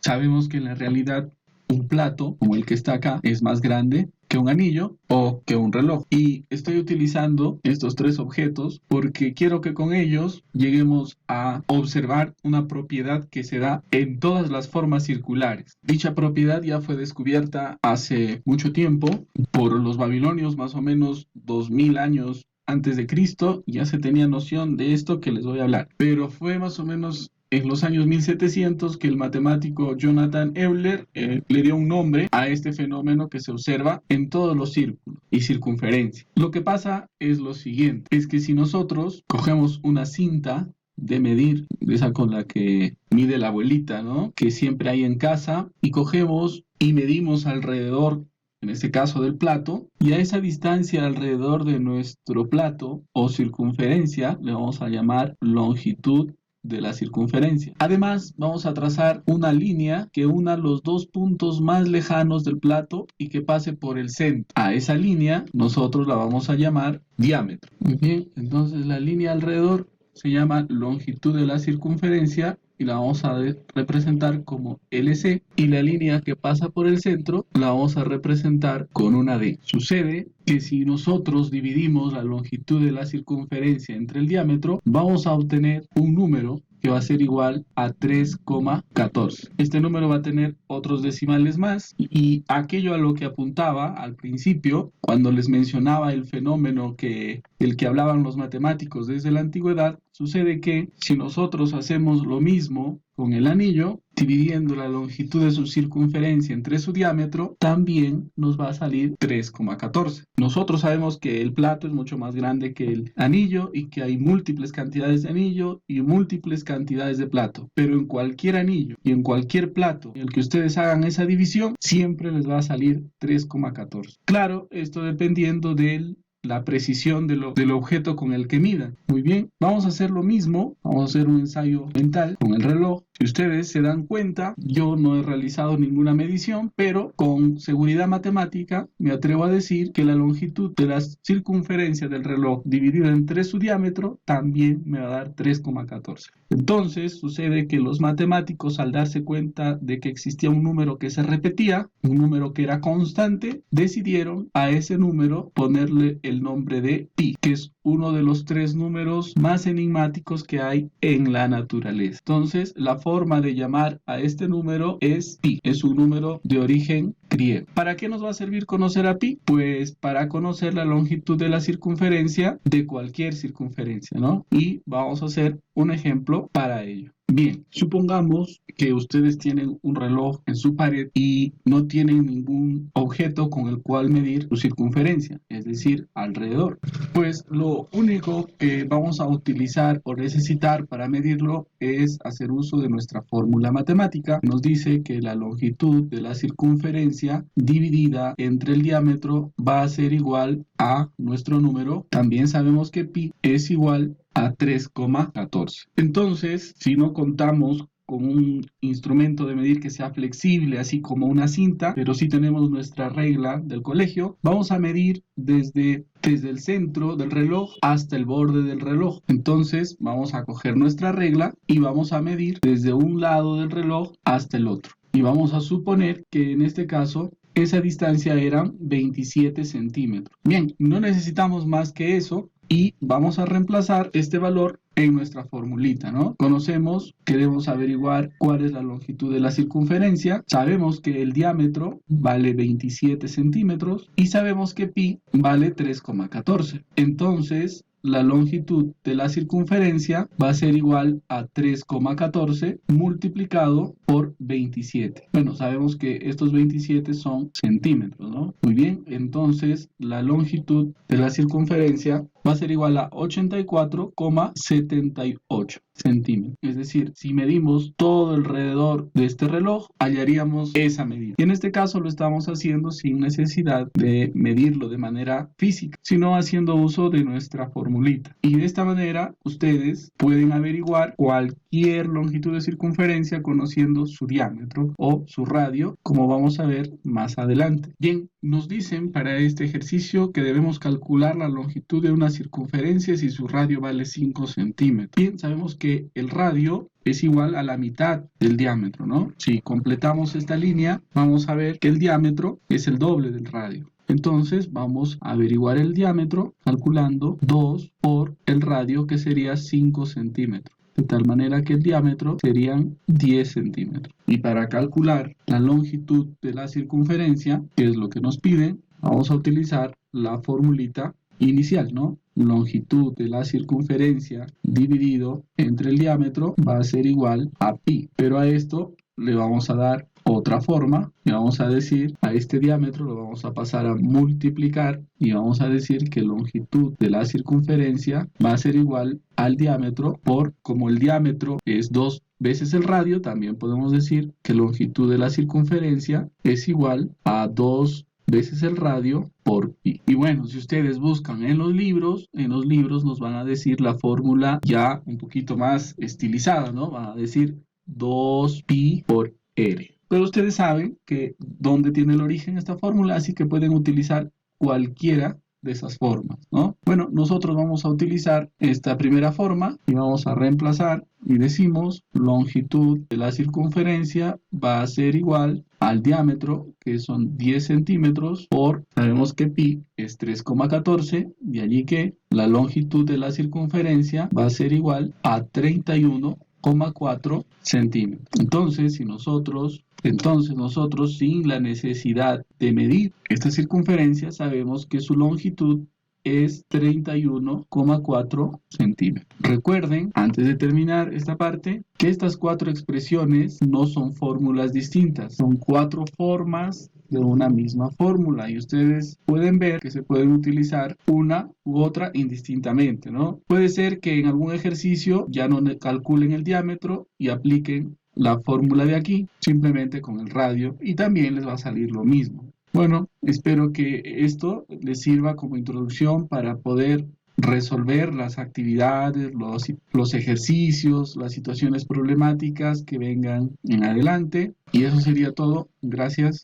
Sabemos que en la realidad un plato, como el que está acá, es más grande que un anillo o que un reloj. Y estoy utilizando estos tres objetos porque quiero que con ellos lleguemos a observar una propiedad que se da en todas las formas circulares. Dicha propiedad ya fue descubierta hace mucho tiempo por los babilonios, más o menos 2000 años antes de Cristo. Ya se tenía noción de esto que les voy a hablar, pero fue más o menos en los años 1700 que el matemático Jonathan Euler le dio un nombre a este fenómeno que se observa en todos los círculos y circunferencias. Lo que pasa es lo siguiente, es que si nosotros cogemos una cinta de medir, esa con la que mide la abuelita, ¿no? Que siempre hay en casa, y cogemos y medimos alrededor, en este caso del plato, y a esa distancia alrededor de nuestro plato o circunferencia le vamos a llamar longitud de la circunferencia. Además, vamos a trazar una línea que una los dos puntos más lejanos del plato y que pase por el centro. A esa línea nosotros la vamos a llamar diámetro. Muy bien, entonces la línea alrededor se llama longitud de la circunferencia y la vamos a representar como LC, y la línea que pasa por el centro la vamos a representar con una D. Sucede que si nosotros dividimos la longitud de la circunferencia entre el diámetro, vamos a obtener un número que va a ser igual a 3,14. Este número va a tener otros decimales más, y aquello a lo que apuntaba al principio, cuando les mencionaba el fenómeno del que hablaban los matemáticos desde la antigüedad, sucede que si nosotros hacemos lo mismo con el anillo, dividiendo la longitud de su circunferencia entre su diámetro, también nos va a salir 3,14. Nosotros sabemos que el plato es mucho más grande que el anillo y que hay múltiples cantidades de anillo y múltiples cantidades de plato, pero en cualquier anillo y en cualquier plato en el que ustedes hagan esa división, siempre les va a salir 3,14. Claro, esto dependiendo de la precisión del objeto con el que midan. Muy bien, vamos a hacer lo mismo, vamos a hacer un ensayo mental con el reloj. Si ustedes se dan cuenta, yo no he realizado ninguna medición, pero con seguridad matemática me atrevo a decir que la longitud de la circunferencia del reloj dividida entre su diámetro también me va a dar 3,14. Entonces sucede que los matemáticos, al darse cuenta de que existía un número que se repetía, un número que era constante, decidieron a ese número ponerle el nombre de pi, que es uno de los tres números más enigmáticos que hay en la naturaleza. Entonces, la forma de llamar a este número es pi, es un número de origen griego. ¿Para qué nos va a servir conocer a pi? Pues para conocer la longitud de la circunferencia de cualquier circunferencia, ¿no? Y vamos a hacer un ejemplo para ello. Bien, supongamos que ustedes tienen un reloj en su pared y no tienen ningún objeto con el cual medir su circunferencia, es decir, alrededor. Pues lo único que vamos a utilizar o necesitar para medirlo es hacer uso de nuestra fórmula matemática. Nos dice que la longitud de la circunferencia dividida entre el diámetro va a ser igual a nuestro número. También sabemos que pi es igual a 3,14. Entonces, si no contamos con un instrumento de medir que sea flexible, así como una cinta, pero sí tenemos nuestra regla del colegio, vamos a medir desde el centro del reloj hasta el borde del reloj. Entonces, vamos a coger nuestra regla y vamos a medir desde un lado del reloj hasta el otro. Y vamos a suponer que en este caso esa distancia era 27 centímetros. Bien, no necesitamos más que eso y vamos a reemplazar este valor en nuestra formulita, ¿no? Conocemos, queremos averiguar cuál es la longitud de la circunferencia, sabemos que el diámetro vale 27 centímetros y sabemos que pi vale 3,14. Entonces, la longitud de la circunferencia va a ser igual a 3,14 multiplicado por 27. Bueno, sabemos que estos 27 son centímetros, ¿no? Muy bien, entonces la longitud de la circunferencia va a ser igual a 84,78 centímetros. Es decir, si medimos todo alrededor de este reloj, hallaríamos esa medida. Y en este caso lo estamos haciendo sin necesidad de medirlo de manera física, sino haciendo uso de nuestra formulita. Y de esta manera ustedes pueden averiguar cualquier longitud de circunferencia conociendo su diámetro o su radio, como vamos a ver más adelante. Bien, nos dicen para este ejercicio que debemos calcular la longitud de una circunferencia si su radio vale 5 centímetros. Bien, sabemos que el radio es igual a la mitad del diámetro, ¿no? Si completamos esta línea, vamos a ver que el diámetro es el doble del radio. Entonces vamos a averiguar el diámetro calculando 2 por el radio, que sería 5 centímetros. De tal manera que el diámetro serían 10 centímetros. Y para calcular la longitud de la circunferencia, que es lo que nos piden, vamos a utilizar la formulita inicial, ¿no? Longitud de la circunferencia dividido entre el diámetro va a ser igual a pi. Pero a esto le vamos a dar otra forma y vamos a decir a este diámetro lo vamos a pasar a multiplicar y vamos a decir que longitud de la circunferencia va a ser igual al diámetro como el diámetro es 2 veces el radio, también podemos decir que longitud de la circunferencia es igual a 2 veces el radio por pi. Y bueno, si ustedes buscan en los libros nos van a decir la fórmula ya un poquito más estilizada, ¿no? Van a decir 2pi por r. Pero ustedes saben que dónde tiene el origen esta fórmula, así que pueden utilizar cualquiera de esas formas, ¿no? Bueno, nosotros vamos a utilizar esta primera forma y vamos a reemplazar y decimos longitud de la circunferencia va a ser igual al diámetro, que son 10 centímetros, sabemos que pi es 3,14, de allí que la longitud de la circunferencia va a ser igual a 31,4 centímetros. Entonces nosotros sin la necesidad de medir esta circunferencia sabemos que su longitud es 31,4 centímetros. Recuerden, antes de terminar esta parte, que estas 4 expresiones no son fórmulas distintas, son 4 formas de una misma fórmula y ustedes pueden ver que se pueden utilizar una u otra indistintamente, ¿no? Puede ser que en algún ejercicio ya no calculen el diámetro y apliquen la fórmula de aquí simplemente con el radio y también les va a salir lo mismo. Bueno, espero que esto les sirva como introducción para poder resolver las actividades, los ejercicios, las situaciones problemáticas que vengan en adelante. Y eso sería todo. Gracias.